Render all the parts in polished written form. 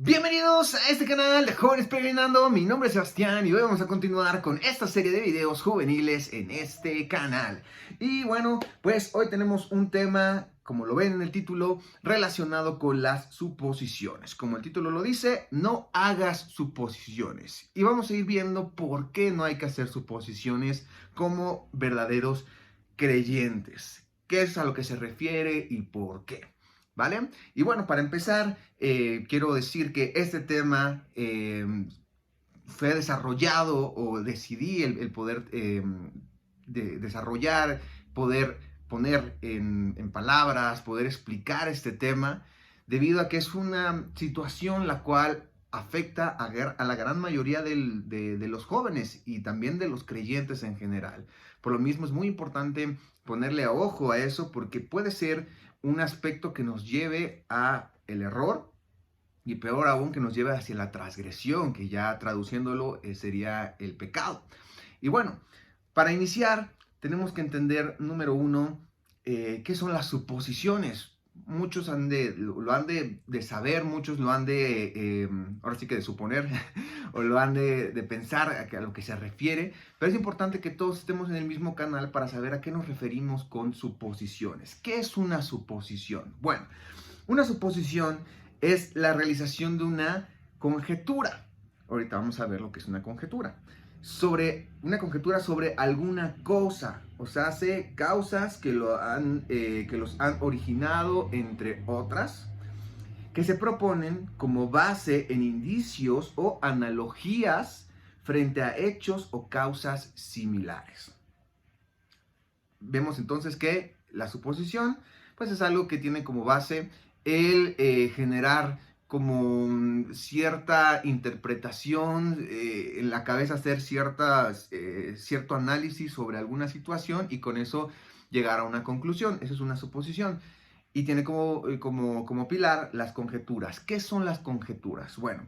Bienvenidos a este canal de Jóvenes Peregrinando. Mi nombre es Sebastián y hoy vamos a continuar con esta serie de videos juveniles en este canal. Y bueno, pues hoy tenemos un tema, como lo ven en el título, relacionado con las suposiciones. Como el título lo dice, no hagas suposiciones. Y vamos a ir viendo por qué no hay que hacer suposiciones como verdaderos creyentes. ¿Qué es a lo que se refiere y por qué? ¿Vale? Y bueno, para empezar, quiero decir que este tema fue desarrollado o decidí el poder desarrollar, poder poner en palabras, poder explicar este tema, debido a que es una situación la cual afecta a la gran mayoría de los jóvenes y también de los creyentes en general. Por lo mismo es muy importante ponerle ojo a eso porque puede ser un aspecto que nos lleve a el error y peor aún que nos lleve hacia la transgresión, que ya traduciéndolo sería el pecado. Y bueno, para iniciar tenemos que entender, número uno, qué son las suposiciones. Muchos lo han de saber, muchos lo han ahora sí que de suponer, o lo han de pensar a lo que se refiere, pero es importante que todos estemos en el mismo canal para saber a qué nos referimos con suposiciones. ¿Qué es una suposición? Bueno, una suposición es la realización de una conjetura. Ahorita vamos a ver lo que es una conjetura. Una conjetura sobre alguna cosa, o sea, hace causas que los han originado, entre otras, que se proponen como base en indicios o analogías frente a hechos o causas similares. Vemos entonces que la suposición pues es algo que tiene como base el generar como cierta interpretación en la cabeza, hacer cierto análisis sobre alguna situación y con eso llegar a una conclusión. Esa es una suposición. Y tiene como pilar las conjeturas. ¿Qué son las conjeturas? Bueno,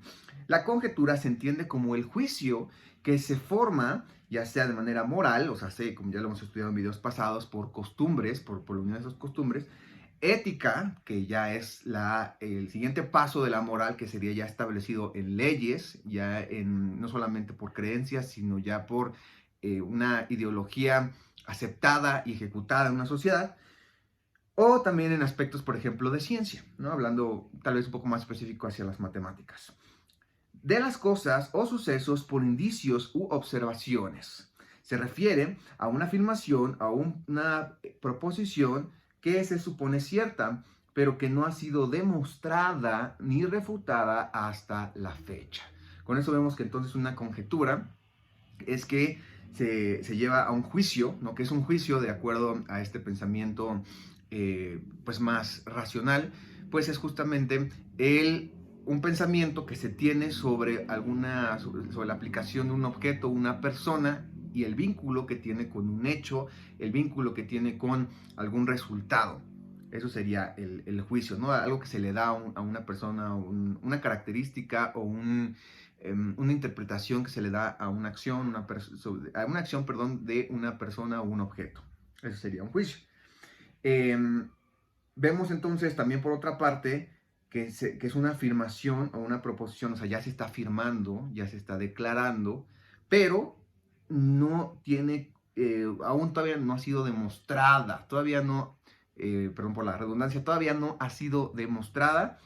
la conjetura se entiende como el juicio que se forma, ya sea de manera moral, o sea, como ya lo hemos estudiado en videos pasados, por costumbres, por la unión de esas costumbres, ética, que ya es el siguiente paso de la moral, que sería ya establecido en leyes, no solamente por creencias, sino ya por una ideología aceptada y ejecutada en una sociedad, o también en aspectos, por ejemplo, de ciencia, ¿no? Hablando tal vez un poco más específico hacia las matemáticas. De las cosas o sucesos por indicios u observaciones. Se refiere a una afirmación, a una proposición que se supone cierta, pero que no ha sido demostrada ni refutada hasta la fecha. Con eso vemos que entonces una conjetura es que se lleva a un juicio, ¿no? Que es un juicio de acuerdo a este pensamiento pues más racional, pues es justamente un pensamiento que se tiene sobre sobre la aplicación de un objeto, una persona, y el vínculo que tiene con un hecho, el vínculo que tiene con algún resultado. Eso sería el juicio, ¿no? Algo que se le da a una persona, una característica o una interpretación que se le da a una acción, perdón, de una persona o un objeto. Eso sería un juicio. Vemos entonces también por otra parte que es una afirmación o una proposición, o sea, ya se está afirmando, ya se está declarando, pero no tiene, aún todavía no ha sido demostrada, todavía no, perdón por la redundancia, todavía no ha sido demostrada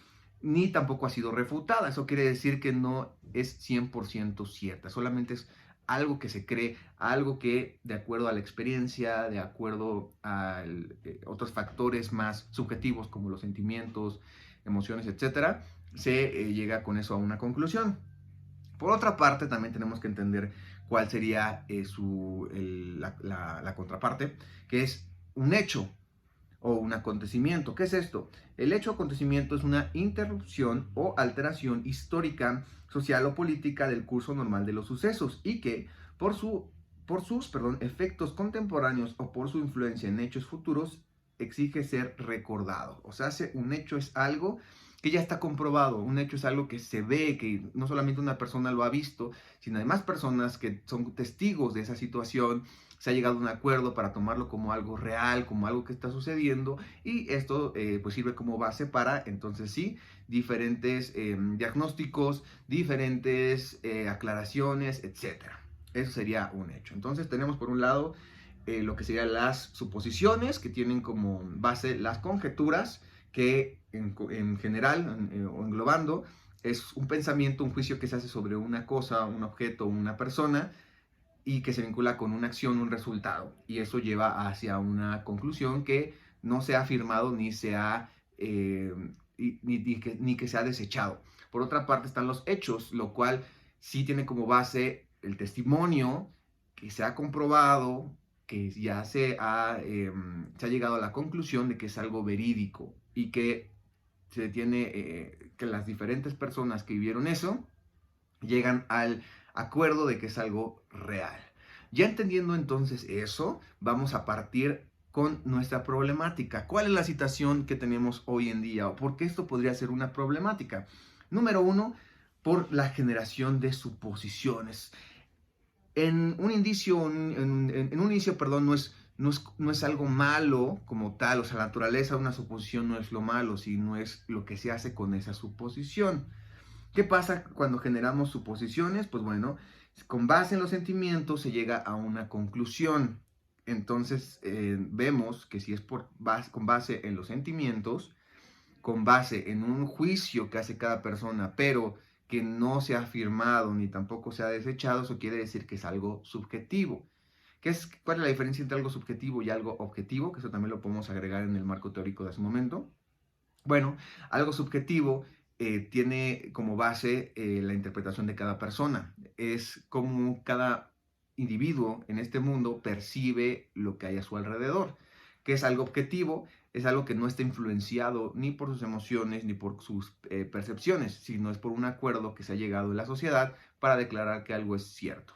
ni tampoco ha sido refutada. Eso quiere decir que no es 100% cierta, solamente es algo que se cree, algo que de acuerdo a la experiencia, de acuerdo a otros factores más subjetivos como los sentimientos, emociones, etcétera, se llega con eso a una conclusión. Por otra parte, también tenemos que entender cuál sería la contraparte, que es un hecho o un acontecimiento. ¿Qué es esto? El hecho o acontecimiento es una interrupción o alteración histórica, social o política del curso normal de los sucesos y que por sus efectos contemporáneos o por su influencia en hechos futuros exige ser recordado. O sea, un hecho es algo que ya está comprobado. Un hecho es algo que se ve, que no solamente una persona lo ha visto, sino además personas que son testigos de esa situación. Se ha llegado a un acuerdo para tomarlo como algo real, como algo que está sucediendo, y esto pues sirve como base para, entonces sí, diferentes diagnósticos, diferentes aclaraciones, etcétera. Eso sería un hecho. Entonces tenemos por un lado lo que serían las suposiciones, que tienen como base las conjeturas, que en general o englobando es un pensamiento, un juicio que se hace sobre una cosa, un objeto, una persona, y que se vincula con una acción, un resultado. Y eso lleva hacia una conclusión que no se ha afirmado ni se ha, ni que se ha desechado. Por otra parte están los hechos, lo cual sí tiene como base el testimonio que se ha comprobado, que ya se ha llegado a la conclusión de que es algo verídico y que se tiene que las diferentes personas que vivieron eso llegan al acuerdo de que es algo real. Ya entendiendo entonces eso, vamos a partir con nuestra problemática. ¿Cuál es la situación que tenemos hoy en día o por qué esto podría ser una problemática? Número uno, por la generación de suposiciones. En un inicio, perdón, no es algo malo como tal, o sea, la naturaleza de una suposición no es lo malo, sino es lo que se hace con esa suposición. ¿Qué pasa cuando generamos suposiciones? Pues bueno, con base en los sentimientos se llega a una conclusión. Entonces vemos que si es con base en los sentimientos, con base en un juicio que hace cada persona, pero que no se ha afirmado ni tampoco se ha desechado, eso quiere decir que es algo subjetivo. ¿Cuál es la diferencia entre algo subjetivo y algo objetivo? Que eso también lo podemos agregar en el marco teórico de hace un momento. Bueno, algo subjetivo tiene como base la interpretación de cada persona. Es como cada individuo en este mundo percibe lo que hay a su alrededor. ¿Qué es algo objetivo? Es algo que no está influenciado ni por sus emociones ni por sus percepciones, sino es por un acuerdo que se ha llegado en la sociedad para declarar que algo es cierto.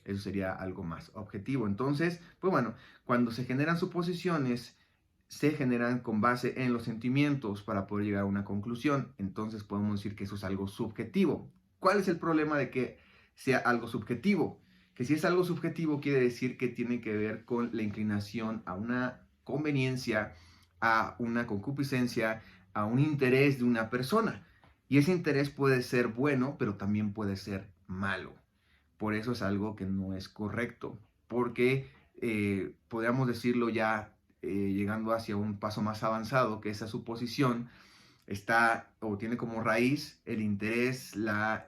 Eso sería algo más objetivo. Entonces, pues bueno, cuando se generan suposiciones, se generan con base en los sentimientos para poder llegar a una conclusión. Entonces podemos decir que eso es algo subjetivo. ¿Cuál es el problema de que sea algo subjetivo? Que si es algo subjetivo quiere decir que tiene que ver con la inclinación a una conveniencia, a una concupiscencia, a un interés de una persona. Y ese interés puede ser bueno, pero también puede ser malo. Por eso es algo que no es correcto, porque podríamos decirlo ya llegando hacia un paso más avanzado, que esa suposición está o tiene como raíz el interés, la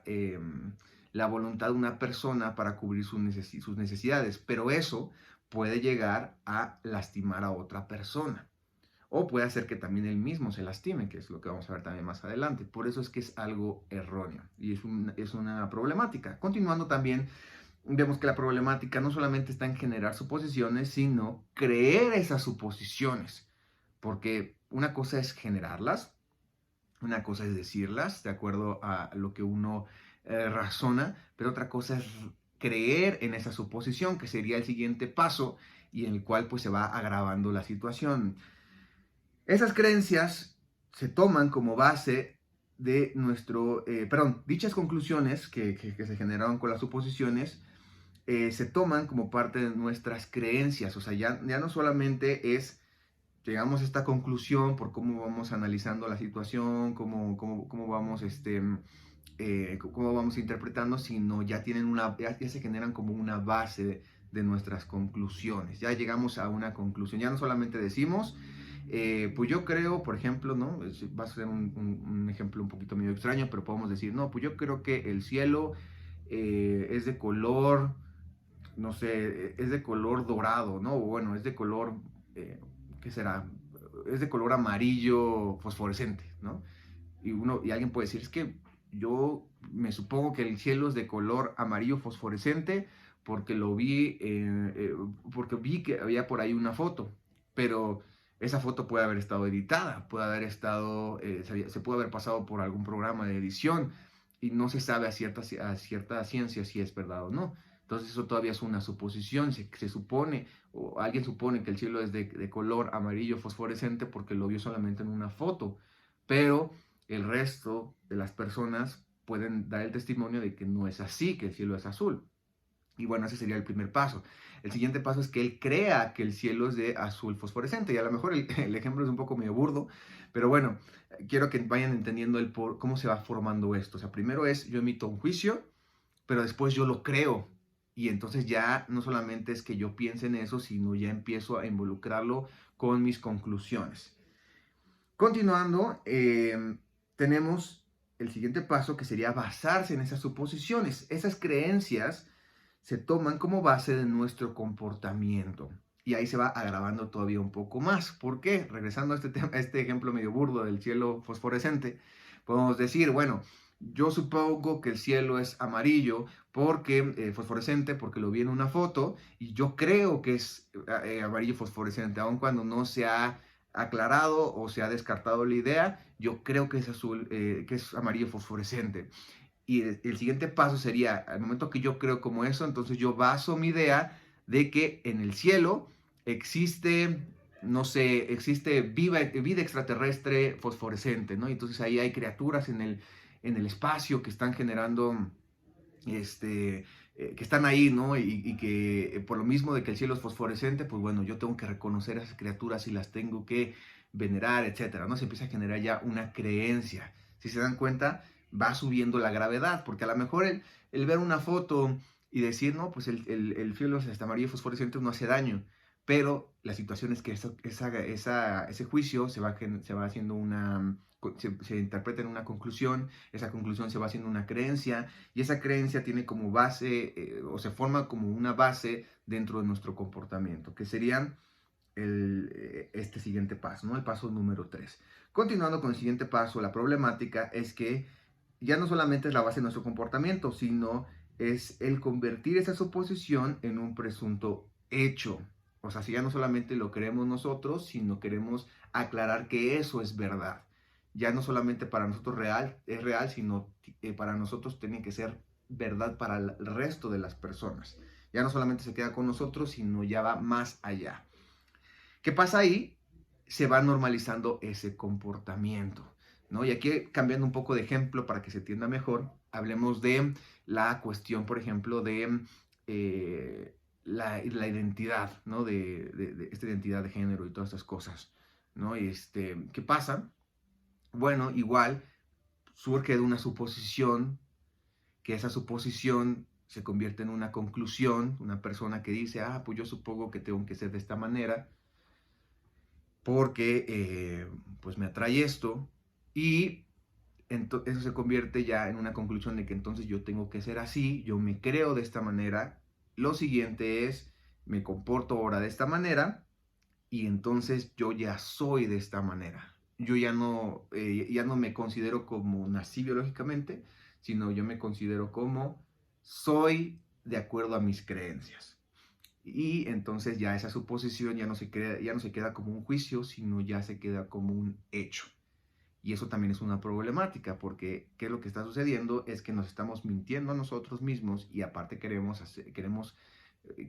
voluntad de una persona para cubrir sus necesidades, pero eso puede llegar a lastimar a otra persona. O puede hacer que también él mismo se lastime, que es lo que vamos a ver también más adelante. Por eso es que es algo erróneo y es una problemática. Continuando también, vemos que la problemática no solamente está en generar suposiciones, sino creer esas suposiciones. Porque una cosa es generarlas, una cosa es decirlas de acuerdo a lo que uno razona, pero otra cosa es creer en esa suposición, que sería el siguiente paso y en el cual pues se va agravando la situación. Esas creencias se toman como base de dichas conclusiones que se generaron con las suposiciones se toman como parte de nuestras creencias. O sea, ya no solamente es, llegamos a esta conclusión por cómo vamos analizando la situación, cómo vamos, cómo vamos interpretando, sino ya se generan como una base de nuestras conclusiones. Ya llegamos a una conclusión. Ya no solamente decimos, pues yo creo, por ejemplo, ¿no? Va a ser un ejemplo un poquito medio extraño, pero podemos decir, no, pues yo creo que el cielo es de color, no sé, es de color dorado, ¿no? O bueno, es de color, ¿qué será? Es de color amarillo fosforescente, ¿no? Y alguien puede decir, es que yo me supongo que el cielo es de color amarillo fosforescente porque porque vi que había por ahí una foto, pero esa foto puede haber estado editada, puede haber estado, se puede haber pasado por algún programa de edición y no se sabe a cierta ciencia si es verdad o no. Entonces eso todavía es una suposición, se supone, o alguien supone que el cielo es de color amarillo fosforescente porque lo vio solamente en una foto, pero el resto de las personas pueden dar el testimonio de que no es así, que el cielo es azul. Y bueno, ese sería el primer paso. El siguiente paso es que él crea que el cielo es de azul fosforescente. Y a lo mejor el ejemplo es un poco medio burdo, pero bueno, quiero que vayan entendiendo cómo se va formando esto. O sea, primero es yo emito un juicio, pero después yo lo creo. Y entonces ya no solamente es que yo piense en eso, sino ya empiezo a involucrarlo con mis conclusiones. Continuando, tenemos el siguiente paso que sería basarse en esas suposiciones. Esas creencias se toman como base de nuestro comportamiento. Y ahí se va agravando todavía un poco más. ¿Por qué? Regresando a este ejemplo medio burdo del cielo fosforescente, podemos decir, bueno, yo supongo que el cielo es amarillo porque fosforescente, porque lo vi en una foto, y yo creo que es amarillo fosforescente, aun cuando no se ha aclarado o se ha descartado la idea, yo creo que es azul, que es amarillo fosforescente. Y el siguiente paso sería, al momento que yo creo como eso, entonces yo baso mi idea de que en el cielo existe, no sé, existe vida extraterrestre fosforescente, ¿no? Y entonces ahí hay criaturas en el espacio que están generando este, que están ahí, ¿no? Y que por lo mismo de que el cielo es fosforescente, pues bueno, yo tengo que reconocer a esas criaturas y las tengo que venerar, etcétera, ¿no? Se empieza a generar ya una creencia. Si se dan cuenta, va subiendo la gravedad, porque a lo mejor el ver una foto y decir, no, pues el cielo es hasta amarillo fosforescente no hace daño, pero la situación es que ese juicio se va haciendo se interpreta en una conclusión, esa conclusión se va haciendo una creencia, y esa creencia tiene como base o se forma como una base dentro de nuestro comportamiento, que serían este siguiente paso, ¿no? El paso número 3. Continuando con el siguiente paso, la problemática es que ya no solamente es la base de nuestro comportamiento, sino es el convertir esa suposición en un presunto hecho. O sea, si ya no solamente lo creemos nosotros, sino queremos aclarar que eso es verdad. Ya no solamente para nosotros es real, sino para nosotros tiene que ser verdad para el resto de las personas. Ya no solamente se queda con nosotros, sino ya va más allá. ¿Qué pasa ahí? Se va normalizando ese comportamiento, ¿no? Y aquí cambiando un poco de ejemplo para que se entienda mejor, hablemos de la cuestión, por ejemplo, de la identidad, ¿no? De esta identidad de género y todas estas cosas, ¿no? Y ¿qué pasa? Bueno, igual surge de una suposición, que esa suposición se convierte en una conclusión, una persona que dice, ah, pues yo supongo que tengo que ser de esta manera, porque pues me atrae esto, y eso se convierte ya en una conclusión de que entonces yo tengo que ser así, yo me creo de esta manera, lo siguiente es, me comporto ahora de esta manera, y entonces yo ya soy de esta manera. Yo ya no me considero como nací biológicamente, sino yo me considero como soy de acuerdo a mis creencias. Y entonces ya esa suposición ya no se queda como un juicio, sino ya se queda como un hecho. Y eso también es una problemática, porque ¿qué es lo que está sucediendo? Es que nos estamos mintiendo a nosotros mismos y aparte queremos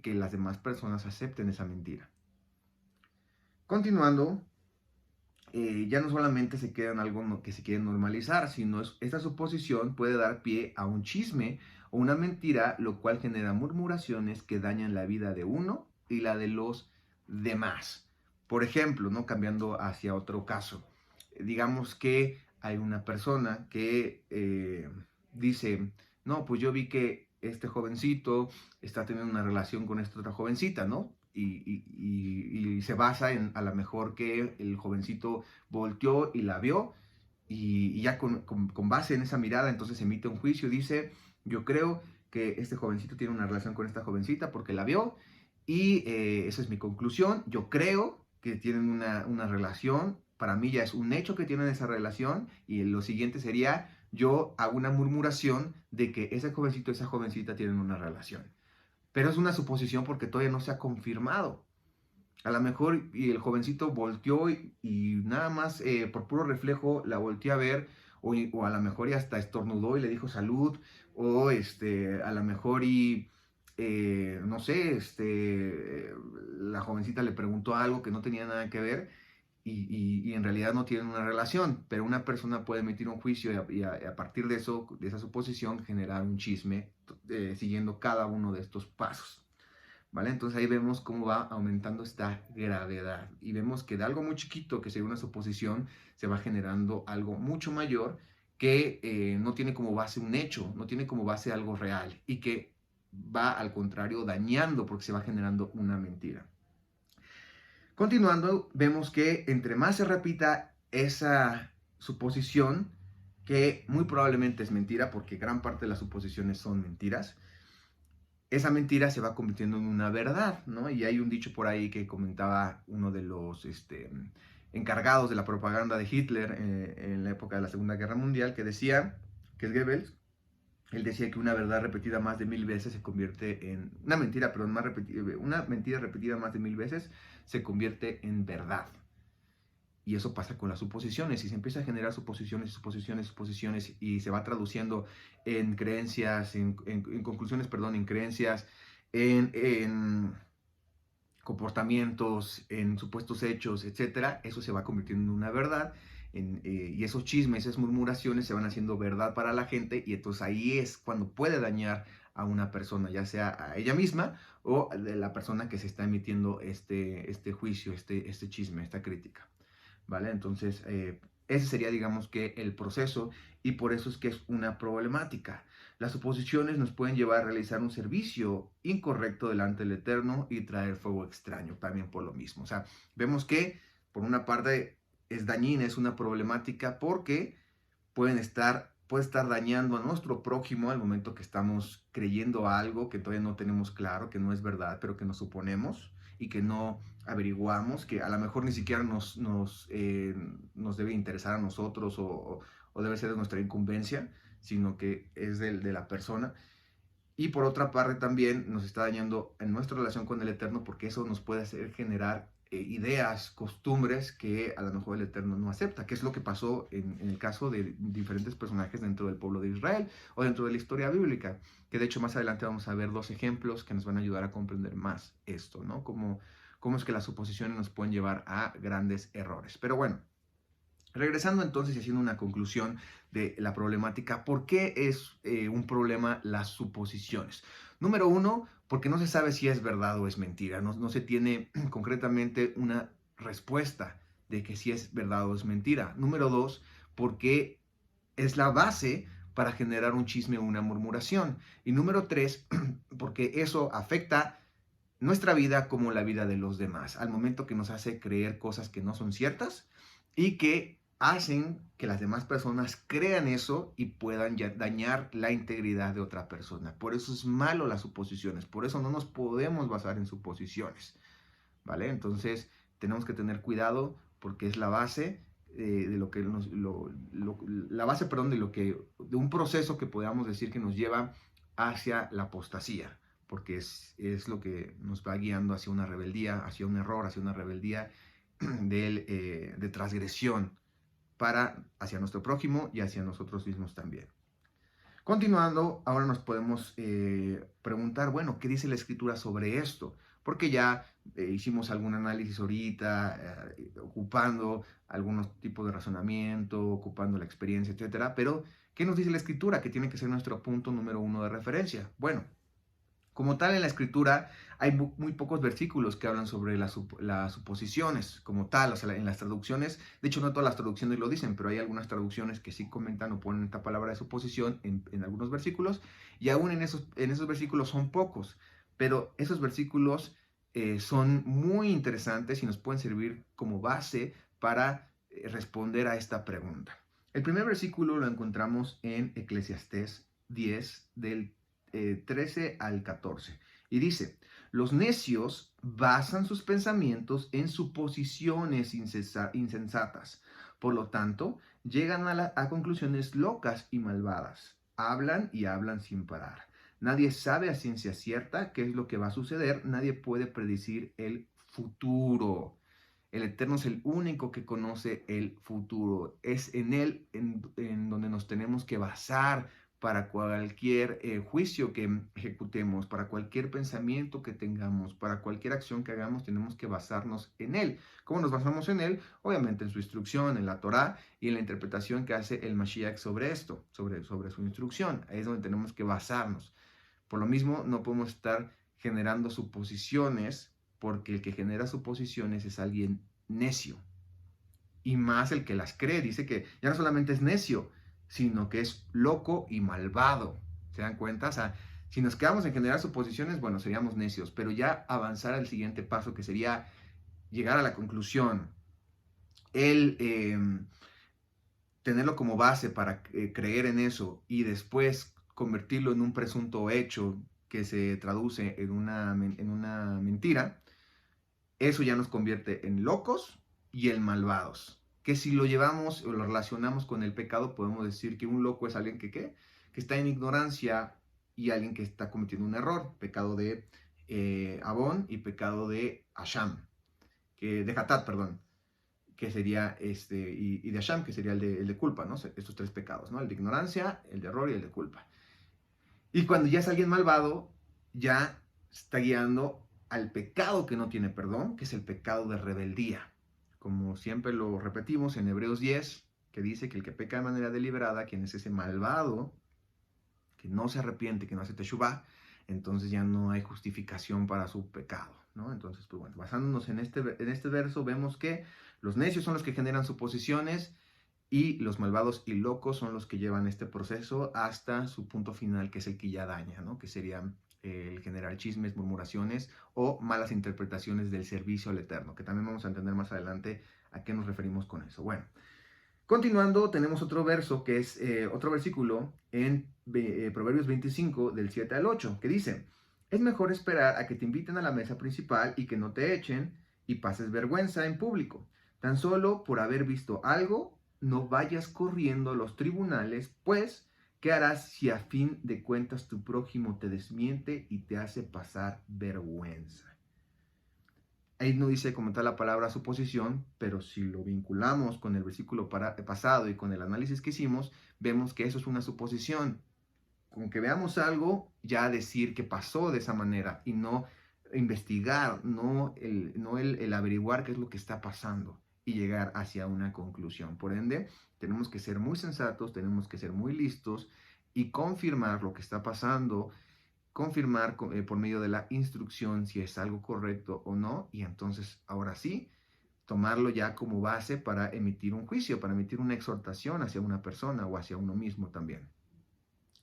que las demás personas acepten esa mentira. Continuando, ya no solamente se queda en algo que se quiere normalizar, sino esta suposición puede dar pie a un chisme o una mentira, lo cual genera murmuraciones que dañan la vida de uno y la de los demás. Por ejemplo, ¿no? Cambiando hacia otro caso, digamos que hay una persona que dice, no, pues yo vi que este jovencito está teniendo una relación con esta otra jovencita, ¿no? Y se basa en a lo mejor que el jovencito volteó y la vio, y ya con base en esa mirada entonces emite un juicio y dice, yo creo que este jovencito tiene una relación con esta jovencita porque la vio, y esa es mi conclusión, yo creo que tienen una relación, para mí ya es un hecho que tienen esa relación, y lo siguiente sería, yo hago una murmuración de que ese jovencito y esa jovencita tienen una relación. Pero es una suposición porque todavía no se ha confirmado. A lo mejor y el jovencito volteó y nada más por puro reflejo la volteó a ver, o a lo mejor y hasta estornudó y le dijo salud, o a lo mejor y no sé, la jovencita le preguntó algo que no tenía nada que ver, y en realidad no tienen una relación, pero una persona puede emitir un juicio y a partir de eso, de esa suposición, generar un chisme siguiendo cada uno de estos pasos. ¿Vale? Entonces ahí vemos cómo va aumentando esta gravedad y vemos que de algo muy chiquito que sería una suposición se va generando algo mucho mayor que no tiene como base un hecho, no tiene como base algo real y que va al contrario dañando porque se va generando una mentira. Continuando, vemos que entre más se repita esa suposición, que muy probablemente es mentira porque gran parte de las suposiciones son mentiras, esa mentira se va convirtiendo en una verdad, ¿no? Y hay un dicho por ahí que comentaba uno de los encargados de la propaganda de Hitler en la época de la Segunda Guerra Mundial, que decía, que es Goebbels, él decía que una verdad repetida más de 1000 veces se convierte en, una mentira, perdón, una mentira repetida más de 1000 veces se convierte en verdad. Y eso pasa con las suposiciones, y se empieza a generar suposiciones, suposiciones, suposiciones, y se va traduciendo en creencias, en conclusiones, perdón, en creencias, en comportamientos, en supuestos hechos, etcétera. Eso se va convirtiendo en una verdad, y esos chismes, esas murmuraciones se van haciendo verdad para la gente, y entonces ahí es cuando puede dañar a una persona, ya sea a ella misma o a la persona que se está emitiendo este juicio, este chisme, esta crítica. ¿Vale? Entonces, ese sería, digamos que, el proceso y por eso es que es una problemática. Las suposiciones nos pueden llevar a realizar un servicio incorrecto delante del Eterno y traer fuego extraño, también por lo mismo. O sea, vemos que, por una parte, es dañina, es una problemática porque puede estar dañando a nuestro prójimo al momento que estamos creyendo algo que todavía no tenemos claro, que no es verdad, pero que nos suponemos y que no averiguamos, que a lo mejor ni siquiera nos debe interesar a nosotros o debe ser de nuestra incumbencia, sino que es de la persona. Y por otra parte también nos está dañando en nuestra relación con el Eterno porque eso nos puede hacer generar ideas, costumbres que a lo mejor el Eterno no acepta, que es lo que pasó en el caso de diferentes personajes dentro del pueblo de Israel o dentro de la historia bíblica, que de hecho más adelante vamos a ver dos ejemplos que nos van a ayudar a comprender más esto, ¿no? Cómo es que las suposiciones nos pueden llevar a grandes errores. Pero bueno, regresando entonces y haciendo una conclusión de la problemática, ¿por qué es un problema las suposiciones? Número uno, porque no se sabe si es verdad o es mentira, no se tiene concretamente una respuesta de que si es verdad o es mentira. Número dos, porque es la base para generar un chisme o una murmuración. Y número tres, porque eso afecta nuestra vida como la vida de los demás, al momento que nos hace creer cosas que no son ciertas y que hacen que las demás personas crean eso y puedan dañar la integridad de otra persona. Por eso es malo las suposiciones, por eso no nos podemos basar en suposiciones, ¿vale? Entonces tenemos que tener cuidado porque es la base de lo que la base, perdón, de un proceso que podamos decir que nos lleva hacia la apostasía, porque es lo que nos va guiando hacia una rebeldía, hacia un error, hacia una rebeldía de transgresión hacia nuestro prójimo y hacia nosotros mismos también. Continuando, ahora nos podemos preguntar, bueno, ¿qué dice la escritura sobre esto? Porque ya hicimos algún análisis ahorita, ocupando algunos tipos de razonamiento, ocupando la experiencia, etcétera. Pero, ¿qué nos dice la escritura? Que tiene que ser nuestro punto número uno de referencia. Bueno, como tal, en la escritura hay muy pocos versículos que hablan sobre las suposiciones, como tal, o sea, en las traducciones, de hecho no todas las traducciones lo dicen, pero hay algunas traducciones que sí comentan o ponen esta palabra de suposición en algunos versículos, y aún en esos versículos son pocos, pero esos versículos son muy interesantes y nos pueden servir como base para responder a esta pregunta. El primer versículo lo encontramos en Eclesiastés 10, del 13 al 14. Y dice, los necios basan sus pensamientos en suposiciones insensatas. Por lo tanto, llegan a conclusiones locas y malvadas. Hablan y hablan sin parar. Nadie sabe a ciencia cierta qué es lo que va a suceder. Nadie puede predecir el futuro. El Eterno es el único que conoce el futuro. Es en Él en donde nos tenemos que basar para cualquier juicio que ejecutemos, para cualquier pensamiento que tengamos, para cualquier acción que hagamos, tenemos que basarnos en Él. ¿Cómo nos basamos en Él? Obviamente en su instrucción, en la Torá y en la interpretación que hace el Mashiach sobre esto, sobre su instrucción. Ahí es donde tenemos que basarnos. Por lo mismo, no podemos estar generando suposiciones, porque el que genera suposiciones es alguien necio. Y más el que las cree. Dice que ya no solamente es necio, sino que es loco y malvado. ¿Se dan cuenta? O sea, si nos quedamos en generar suposiciones, bueno, seríamos necios. Pero ya avanzar al siguiente paso, que sería llegar a la conclusión, el tenerlo como base para creer en eso y después convertirlo en un presunto hecho que se traduce en una mentira, eso ya nos convierte en locos y en malvados. Que si lo llevamos o lo relacionamos con el pecado, podemos decir que un loco es alguien que está en ignorancia, y alguien que está cometiendo un error, pecado de Abón y pecado de Asham, de Hatat, perdón, que sería y de Asham, que sería el de culpa, ¿no? Estos tres pecados, ¿no? El de ignorancia, el de error y el de culpa. Y cuando ya es alguien malvado, ya está guiando al pecado que no tiene perdón, que es el pecado de rebeldía. Como siempre lo repetimos en Hebreos 10, que dice que el que peca de manera deliberada, quien es ese malvado, que no se arrepiente, que no hace teshuvá, entonces ya no hay justificación para su pecado, ¿no? Entonces, pues bueno, basándonos en este verso, vemos que los necios son los que generan suposiciones, y los malvados y locos son los que llevan este proceso hasta su punto final, que es el que ya daña, ¿no? Que sería el generar chismes, murmuraciones o malas interpretaciones del servicio al Eterno, que también vamos a entender más adelante a qué nos referimos con eso. Bueno, continuando, tenemos otro verso, que es otro versículo en Proverbios 25, del 7 al 8, que dice: es mejor esperar a que te inviten a la mesa principal y que no te echen y pases vergüenza en público. Tan solo por haber visto algo, no vayas corriendo a los tribunales, pues, ¿qué harás si a fin de cuentas tu prójimo te desmiente y te hace pasar vergüenza? Ahí no dice como tal la palabra suposición, pero si lo vinculamos con el versículo pasado y con el análisis que hicimos, vemos que eso es una suposición. Con que veamos algo, ya decir que pasó de esa manera y no investigar, no el averiguar qué es lo que está pasando y llegar hacia una conclusión. Por ende, tenemos que ser muy sensatos, tenemos que ser muy listos y confirmar lo que está pasando, confirmar por medio de la instrucción si es algo correcto o no, y entonces ahora sí, tomarlo ya como base para emitir un juicio, para emitir una exhortación hacia una persona o hacia uno mismo también.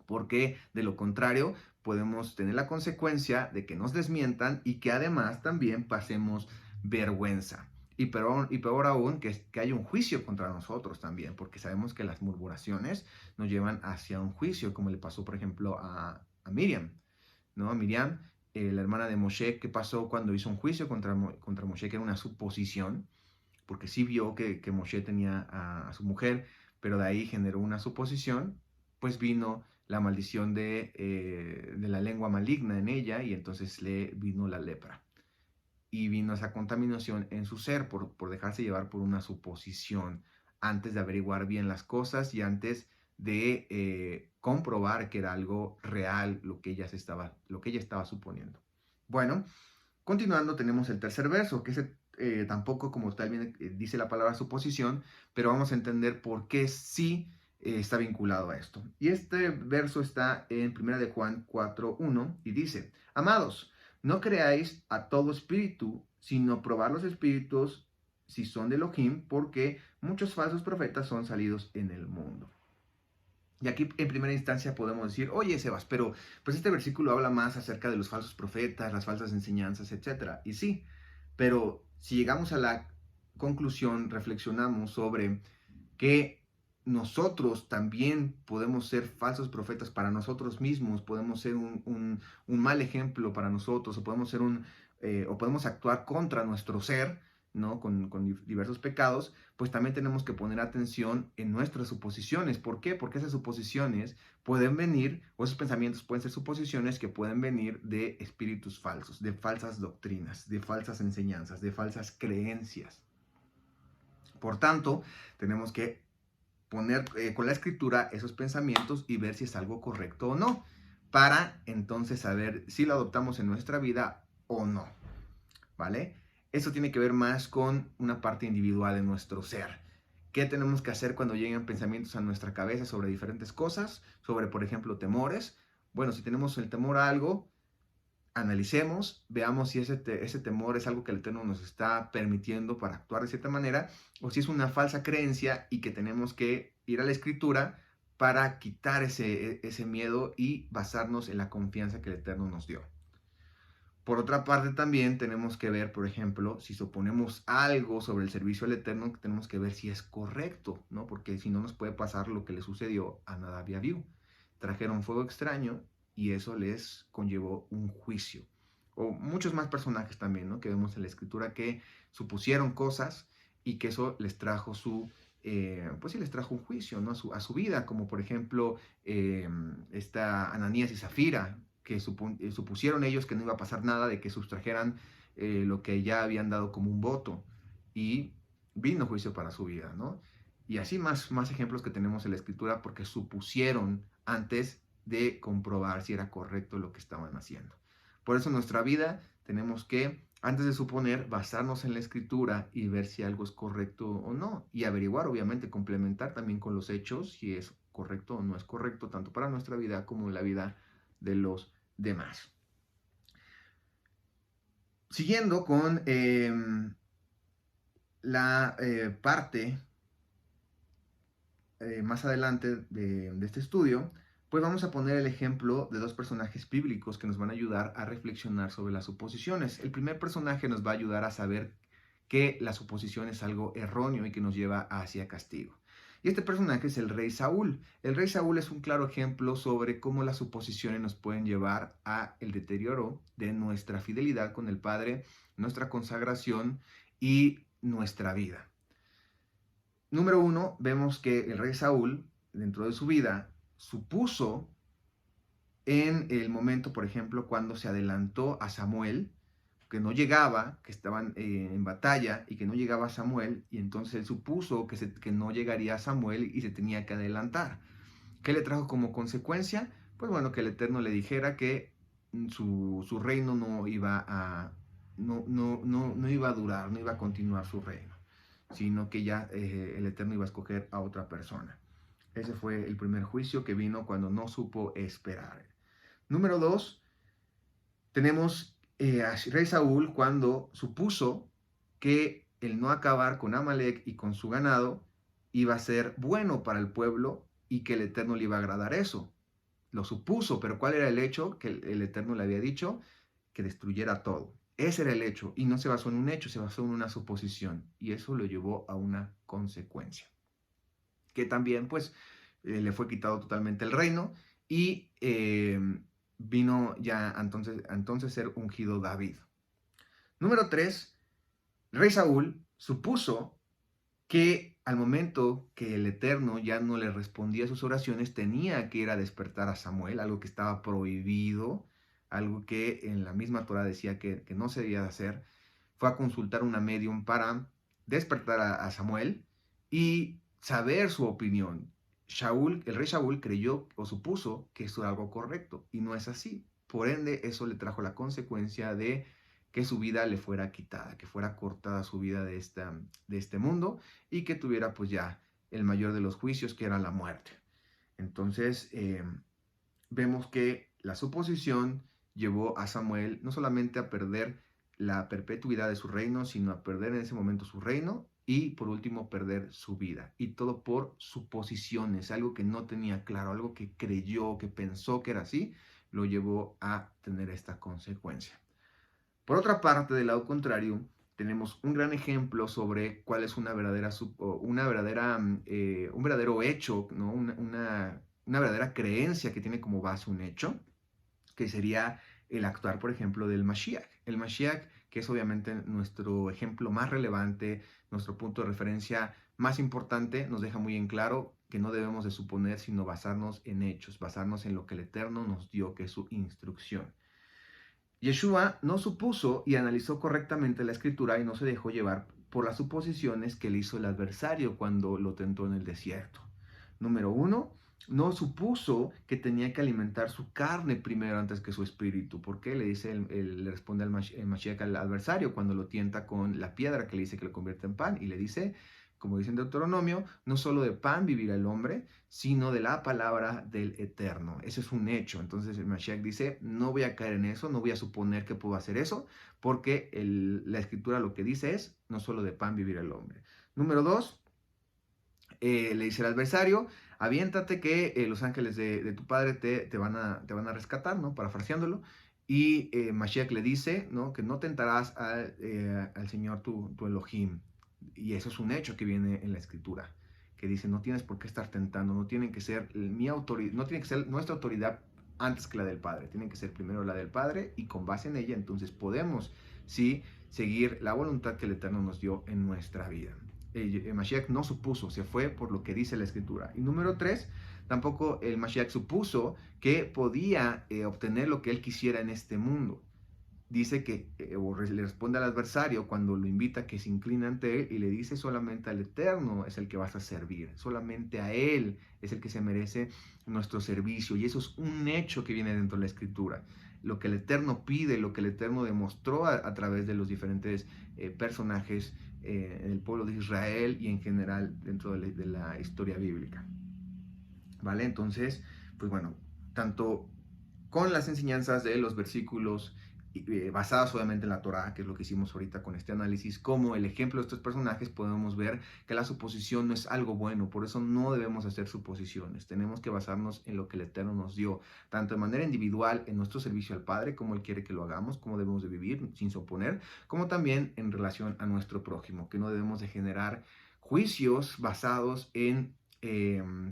Porque de lo contrario podemos tener la consecuencia de que nos desmientan y que además también pasemos vergüenza. Y peor aún, que haya un juicio contra nosotros también, porque sabemos que las murmuraciones nos llevan hacia un juicio, como le pasó, por ejemplo, a Miriam, ¿no? A Miriam, la hermana de Moshe, ¿qué pasó cuando hizo un juicio contra Moshe, que era una suposición? Porque sí vio que Moshe tenía a su mujer, pero de ahí generó una suposición, pues vino la maldición de la lengua maligna en ella, y entonces le vino la lepra. Y vino esa contaminación en su ser por dejarse llevar por una suposición, antes de averiguar bien las cosas y antes de comprobar que era algo real lo que ella estaba suponiendo. Bueno, continuando, tenemos el tercer verso, que es tampoco como tal bien dice la palabra suposición, pero vamos a entender por qué sí está vinculado a esto. Y este verso está en 1 de Juan 4:1 y dice: amados, no creáis a todo espíritu, sino probad los espíritus si son de Elohim, porque muchos falsos profetas son salidos en el mundo. Y aquí en primera instancia podemos decir: oye, Sebas, pero pues este versículo habla más acerca de los falsos profetas, las falsas enseñanzas, etcétera. Y sí, pero si llegamos a la conclusión, reflexionamos sobre que nosotros también podemos ser falsos profetas para nosotros mismos, podemos ser un mal ejemplo para nosotros, o podemos ser o podemos actuar contra nuestro ser, ¿no? Con diversos pecados, pues también tenemos que poner atención en nuestras suposiciones. ¿Por qué? Porque esas suposiciones pueden venir, o esos pensamientos pueden ser suposiciones que pueden venir de espíritus falsos, de falsas doctrinas, de falsas enseñanzas, de falsas creencias. Por tanto, tenemos que poner con la escritura esos pensamientos y ver si es algo correcto o no, para entonces saber si lo adoptamos en nuestra vida o no, ¿vale? Eso tiene que ver más con una parte individual de nuestro ser. ¿Qué tenemos que hacer cuando lleguen pensamientos a nuestra cabeza sobre diferentes cosas? Sobre, por ejemplo, temores. Bueno, si tenemos el temor a algo, analicemos, veamos si ese temor es algo que el Eterno nos está permitiendo para actuar de cierta manera, o si es una falsa creencia y que tenemos que ir a la Escritura para quitar ese miedo y basarnos en la confianza que el Eterno nos dio. Por otra parte, también tenemos que ver, por ejemplo, si suponemos algo sobre el servicio al Eterno, tenemos que ver si es correcto, ¿no? Porque si no nos puede pasar lo que le sucedió a Nadab y Abiú. Trajeron fuego extraño y eso les conllevó un juicio. O muchos más personajes también, ¿no? Que vemos en la escritura que supusieron cosas y que eso les trajo pues sí, les trajo un juicio, ¿no? A su vida, como por ejemplo esta Ananías y Zafira, que supusieron ellos que no iba a pasar nada de que sustrajeran lo que ya habían dado como un voto y vino juicio para su vida, ¿no? Y así más ejemplos que tenemos en la escritura porque supusieron antes de comprobar si era correcto lo que estaban haciendo. Por eso en nuestra vida tenemos que, antes de suponer, basarnos en la escritura y ver si algo es correcto o no. Y averiguar, obviamente, complementar también con los hechos si es correcto o no es correcto, tanto para nuestra vida como en la vida de los demás. Siguiendo con la parte más adelante de este estudio, pues vamos a poner el ejemplo de dos personajes bíblicos que nos van a ayudar a reflexionar sobre las suposiciones. El primer personaje nos va a ayudar a saber que la suposición es algo erróneo y que nos lleva hacia castigo. Y este personaje es el rey Saúl. El rey Saúl es un claro ejemplo sobre cómo las suposiciones nos pueden llevar a el deterioro de nuestra fidelidad con el Padre, nuestra consagración y nuestra vida. Número uno, vemos que el rey Saúl, dentro de su vida, supuso en el momento, por ejemplo, cuando se adelantó a Samuel, que no llegaba, que estaban en batalla y que no llegaba Samuel, y entonces él supuso que no llegaría Samuel y se tenía que adelantar. ¿Qué le trajo como consecuencia? Pues bueno, que el Eterno le dijera que su reino no iba no iba a durar, no iba a continuar su reino, sino que ya el Eterno iba a escoger a otra persona. Ese fue el primer juicio que vino cuando no supo esperar. Número 2, tenemos a rey Saúl cuando supuso que el no acabar con Amalek y con su ganado iba a ser bueno para el pueblo y que el Eterno le iba a agradar eso. Lo supuso, pero ¿cuál era el hecho? Que el Eterno le había dicho que destruyera todo. Ese era el hecho y no se basó en un hecho, se basó en una suposición y eso lo llevó a una consecuencia. Que también pues le fue quitado totalmente el reino y vino ya entonces ser ungido David. Número 3, rey Saúl supuso que al momento que el Eterno ya no le respondía a sus oraciones, tenía que ir a despertar a Samuel, algo que estaba prohibido, algo que en la misma Torah decía que no se debía de hacer. Fue a consultar una medium para despertar a Samuel y saber su opinión. El rey Saúl creyó o supuso que eso era algo correcto y no es así. Por ende, eso le trajo la consecuencia de que su vida le fuera quitada, que fuera cortada su vida de este mundo y que tuviera pues ya el mayor de los juicios, que era la muerte. Entonces, vemos que la suposición llevó a Samuel no solamente a perder la perpetuidad de su reino, sino a perder en ese momento su reino y por último perder su vida. Y todo por suposiciones, algo que no tenía claro, algo que creyó, que pensó que era así, lo llevó a tener esta consecuencia. Por otra parte, del lado contrario, tenemos un gran ejemplo sobre cuál es un verdadero hecho, ¿no? Una verdadera creencia que tiene como base un hecho, que sería el actuar, por ejemplo, del Mashiach. El Mashiach, que es obviamente nuestro ejemplo más relevante, nuestro punto de referencia más importante, nos deja muy en claro que no debemos de suponer, sino basarnos en hechos, basarnos en lo que el Eterno nos dio, que es su instrucción. Yeshua no supuso y analizó correctamente la escritura y no se dejó llevar por las suposiciones que le hizo el adversario cuando lo tentó en el desierto. Número uno, no supuso que tenía que alimentar su carne primero antes que su espíritu. ¿Por qué? Le dice, le responde el Mashiach al adversario cuando lo tienta con la piedra que le dice que lo convierte en pan. Y le dice, como dice en Deuteronomio, no solo de pan vivirá el hombre, sino de la palabra del Eterno. Eso es un hecho. Entonces el Mashiach dice, no voy a caer en eso, no voy a suponer que puedo hacer eso, porque la Escritura lo que dice es, no solo de pan vivirá el hombre. Número dos, le dice el adversario, aviéntate que los ángeles de tu padre te van a rescatar, ¿no? Parafraseándolo. Y Mashiach le dice, ¿no? Que no tentarás al Señor tu Elohim. Y eso es un hecho que viene en la Escritura, que dice, no tienes por qué estar tentando, no tiene que ser mi autoridad, no tiene que ser nuestra autoridad antes que la del Padre, tiene que ser primero la del Padre y con base en ella entonces podemos, sí, seguir la voluntad que el Eterno nos dio en nuestra vida. El Mashiach no supuso, se fue por lo que dice la Escritura. Y número tres, tampoco el Mashiach supuso que podía obtener lo que él quisiera en este mundo. Dice que, le responde al adversario cuando lo invita a que se incline ante él y le dice solamente al Eterno es el que vas a servir, solamente a él es el que se merece nuestro servicio. Y eso es un hecho que viene dentro de la Escritura. Lo que el Eterno pide, lo que el Eterno demostró a través de los diferentes personajes en el pueblo de Israel y en general dentro de la historia bíblica. ¿Vale? Entonces, pues bueno, tanto con las enseñanzas de los versículos basadas obviamente en la Torá, que es lo que hicimos ahorita con este análisis, como el ejemplo de estos personajes, podemos ver que la suposición no es algo bueno, por eso no debemos hacer suposiciones, tenemos que basarnos en lo que el Eterno nos dio, tanto de manera individual en nuestro servicio al Padre, como Él quiere que lo hagamos, cómo debemos de vivir sin suponer, como también en relación a nuestro prójimo, que no debemos de generar juicios basados en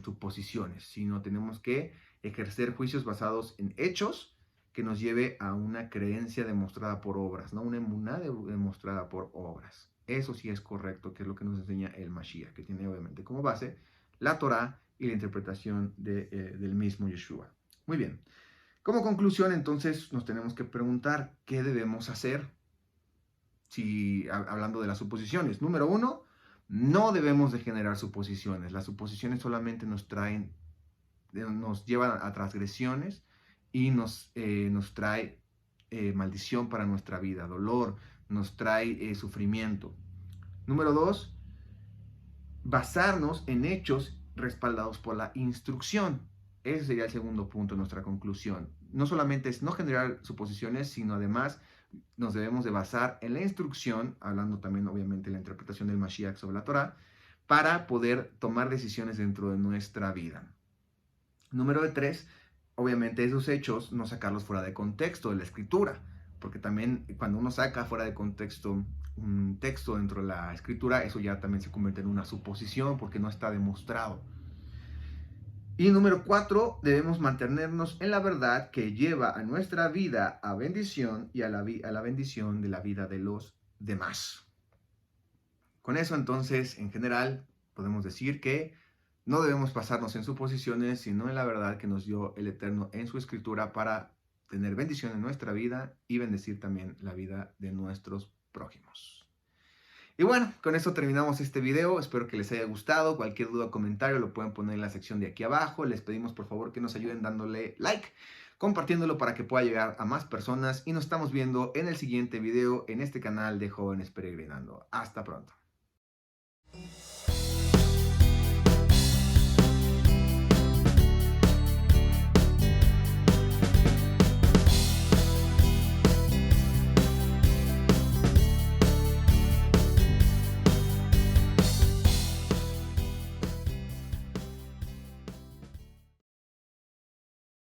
suposiciones, sino tenemos que ejercer juicios basados en hechos que nos lleve a una creencia demostrada por obras, ¿no? Una emuná demostrada por obras. Eso sí es correcto, que es lo que nos enseña el Mashiach, que tiene obviamente como base la Torá y la interpretación del mismo Yeshua. Muy bien. Como conclusión, entonces, nos tenemos que preguntar qué debemos hacer si, hablando de las suposiciones. Número uno, no debemos de generar suposiciones. Las suposiciones solamente nos llevan a transgresiones y nos trae maldición para nuestra vida, dolor, nos trae sufrimiento. Número dos, basarnos en hechos respaldados por la instrucción. Ese sería el segundo punto de nuestra conclusión. No solamente es no generar suposiciones, sino además nos debemos de basar en la instrucción, hablando también obviamente de la interpretación del Mashiach sobre la Torah, para poder tomar decisiones dentro de nuestra vida. Número tres, obviamente esos hechos no sacarlos fuera de contexto de la escritura, porque también cuando uno saca fuera de contexto un texto dentro de la escritura, eso ya también se convierte en una suposición porque no está demostrado. Y número cuatro, debemos mantenernos en la verdad que lleva a nuestra vida a bendición y a la bendición de la vida de los demás. Con eso entonces, en general, podemos decir que no debemos basarnos en suposiciones, sino en la verdad que nos dio el Eterno en su Escritura para tener bendición en nuestra vida y bendecir también la vida de nuestros prójimos. Y bueno, con eso terminamos este video. Espero que les haya gustado. Cualquier duda o comentario lo pueden poner en la sección de aquí abajo. Les pedimos por favor que nos ayuden dándole like, compartiéndolo para que pueda llegar a más personas. Y nos estamos viendo en el siguiente video en este canal de Jóvenes Peregrinando. Hasta pronto.